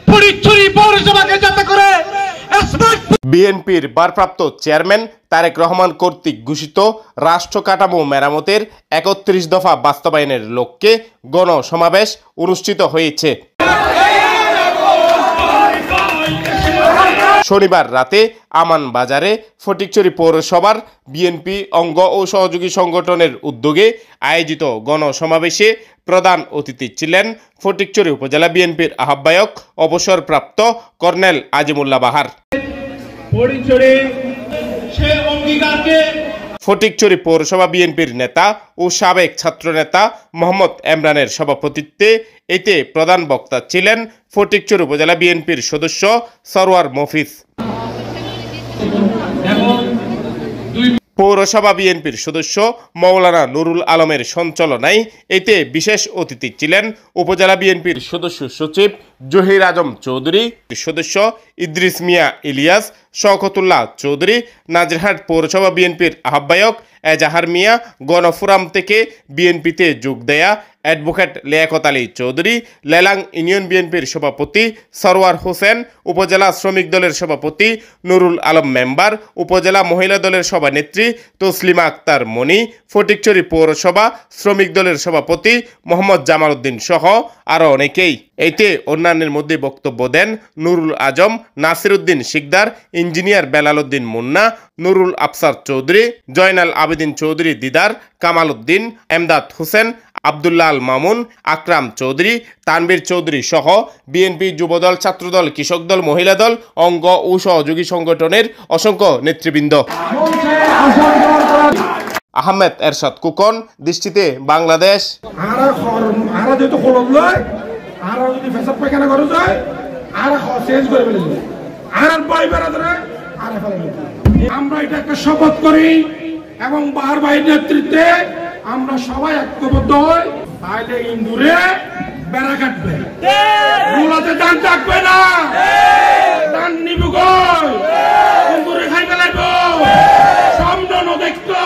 ফটিকছড়ি পৌরসভাকে যাতে করে বিএনপির ভারপ্রাপ্ত চেয়ারম্যান তারেক রহমান কর্তৃক ঘোষিত রাষ্ট্র কাঠামো মেরামতের ৩১ দফা বাস্তবায়নের লক্ষ্যে গণসমাবেশ অনুষ্ঠিত হয়েছে। শনিবার রাতে আমান বাজারে ফটিকছড়ি পৌরসভার বিএনপি অঙ্গ ও সহযোগী সংগঠনের উদ্যোগে আয়োজিত গণসমাবেশে প্রধান অতিথি ছিলেন ফটিকছড়ি উপজেলা বিএনপির আহ্বায়ক অবসরপ্রাপ্ত কর্নেল আজিমুল্লাহ বাহার। ফটিকছড়ি পৌরসভা বিএনপির নেতা ও সাবেক ছাত্রনেতা মোহাম্মদ এমরানের সভাপতিত্বে এতে প্রধান বক্তা ছিলেন ফটিকছড়ি উপজেলা বিএনপির সদস্য সরওয়ার মফিজ। পৌরসভা বিএনপির সদস্য মৌলানা নুরুল আলমের সঞ্চালনায় এতে বিশেষ অতিথি ছিলেন উপজেলা বিএনপির সদস্য সচিব জহির আজম চৌধুরী, সদস্য ইদ্রিস মিয়া ইলিয়াস, শওকতুল্লাহ চৌধুরী, নাজিরহাট পৌরসভা বিএনপির আহ্বায়ক এজাহার মিয়া, গণফোরাম থেকে বিএনপিতে যোগ দেয়া অ্যাডভোকেট লিয়াকত আলী চৌধুরী, লেলাং ইউনিয়ন বিএনপির সভাপতি সরওয়ার হোসেন, উপজেলা শ্রমিক দলের সভাপতি নুরুল আলম মেম্বার, উপজেলা মহিলা দলের সভানেত্রী তসলিমা আক্তার মনি, ফটিকছড়ি পৌরসভা শ্রমিক দলের সভাপতি মোহাম্মদ জামাল উদ্দিন সহ আরও অনেকেই। এতে অন্যান্যের মধ্যে বক্তব্য দেন নুরুল আজম, নাসির উদ্দিন শিকদার, ইঞ্জিনিয়ার বেলাল উদ্দিন মুন্না, নুরুল আফসার চৌধুরী, জয়নাল আবেদিন চৌধুরী দিদার, কামাল উদ্দিন, এমদাদ হোসেন, আব্দুল্লাহ আল মামুন, আকরাম চৌধুরী, তানবীর চৌধুরী সহ বিএনপি যুবদল, ছাত্রদল, কৃষক দল, মহিলা দল, অঙ্গ ও সহযোগী সংগঠনের অসংখ্য নেতৃবৃন্দ। আহমেদ এরশাদ কুকন, দৃষ্টিতে বাংলাদেশ। আমরা এটা একটা শপথ করি এবং বাহার ভাইয়ের নেতৃত্বে আমরা সবাই ঐক্যবদ্ধ হই। তাইলে ইন্দুরে বেড়া কাটবে, রুলাতে ধান থাকবে না, ধান নিব কই, ইন্দুরে খাই ফেলাইব, সামনে দেখতো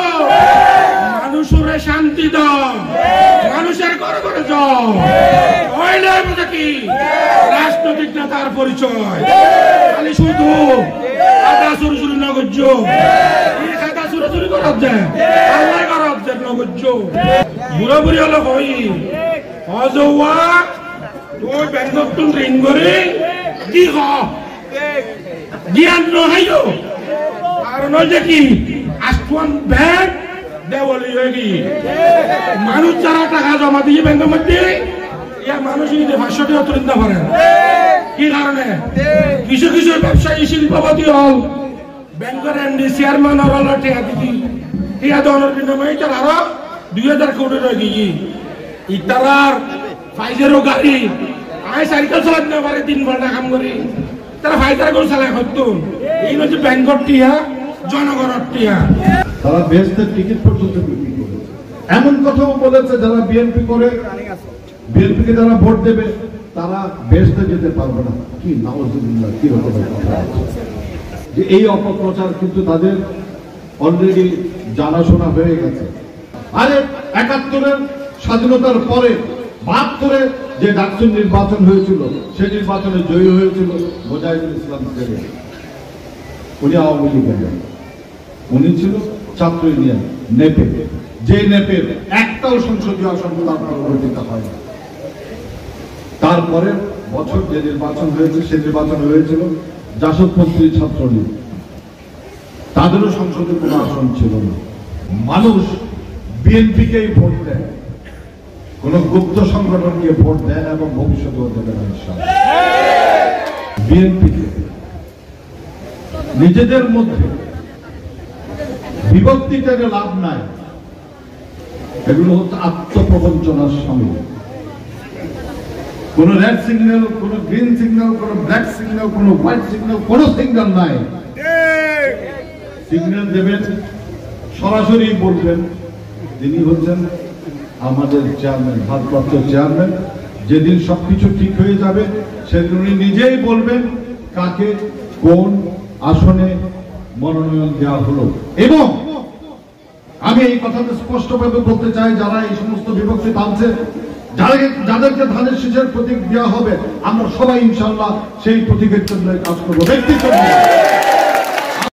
মানুষের শান্তি দাও, মানুষের ঘরে ঘরে যাও, হইলে বুঝে কি রাজনৈতিক নেতার পরিচয়। খালি শুধু আদা চুরি চুরি নগর্য, খাতা চুরি চুরি করার যায়, আল্লাহ করার যায় নগর্য। বুড়ো বুড়ি হলো কই অজৌয়া তুই ব্যাংকক তুন ঋণ করে কি জ্ঞান নহাইও আর নয় যে কি আষ্টুয়ান ব্যাংক দেওয়ালি হয়ে গিয়ে মানুষ যারা টাকা জমা দিয়ে ব্যাংকের মধ্যে ইয়া মানুষ 500 টাকা তুলে দিতে পারেন। কি কারণে কিছু কিছু ব্যবসায়ী শিল্পপতি হল ব্যাংকের এমডি চেয়ারম্যান হল টিয়া দিদি টিয়া দেওয়ার বিনিময়ে তার আরো 2000 কোটি রয়ে গিয়ে ইতারার ফাইজারও গাড়ি আয় সাইকেল চালাতে পারে 3 ঘন্টা কাম করি তারা ফাইজার করে চালায় হতো। এই হচ্ছে ব্যাংকের টিয়া, জনগণের টিয়া। তারা বেহেশতের টিকিট পর্যন্ত বিক্রি করে, এমন কথাও বলেছে যারা বিএনপি করে, বিএনপিকে যারা ভোট দেবে তারা বেহেশতে যেতে পারবে না। কি নাউজুবিল্লাহ, কি রকমের কথা যে এই অপপ্রচার কিন্তু তাদের অলরেডি জানাশোনা হয়ে গেছে। আরে 71-এর স্বাধীনতার পরে 72-এ যে ডাকসুর নির্বাচন হয়েছিল, সেই নির্বাচনে জয়ী হয়েছিল মোজাহিদুল ইসলাম ছেলে, উনি আওয়ামী লীগের, উনি ছিল ছাত্র ইউনিয়ন নেপে, যে নেপের একটাও সংসদীয় আসন প্রতিষ্ঠা হয় না। তারপরে বছর যে নির্বাচন হয়েছে, সে নির্বাচন হয়েছিল জাসদপন্থী ছাত্রলীগ, তাদেরও সংসদে কোনো আসন ছিল না। মানুষ বিএনপিকেই ভোট দেয়, কোন গুপ্ত সংগঠনকে ভোট দেয় এবং ভবিষ্যতে দেবে না। বিএনপিকে নিজেদের মধ্যে বিভক্তি থেকে লাভ নাই, এগুলো হচ্ছে আত্মপ্রবঞ্চনার সামিল। কোন রেড সিগন্যাল, কোন গ্রিন সিগন্যাল, কোন ব্ল্যাক সিগন্যাল, কোন হোয়াইট সিগন্যাল, কোন সিগন্যাল নাই। সিগন্যাল দেবেন, সরাসরি বলবেন, তিনি হচ্ছেন আমাদের চেয়ারম্যান, ভারপ্রাপ্ত চেয়ারম্যান। যেদিন সবকিছু ঠিক হয়ে যাবে সেদিন উনি নিজেই বলবেন কাকে কোন আসনে মনোনয়ন দেওয়া হলো। এবং আমি এই কথাটা স্পষ্টভাবে বলতে চাই, যারা এই সমস্ত বিভক্তি টানছে, যাদেরকে ধানের শীষের প্রতীক দেওয়া হবে আমরা সবাই ইনশাআল্লাহ সেই প্রতীকের জন্য কাজ করবো ব্যক্তিগত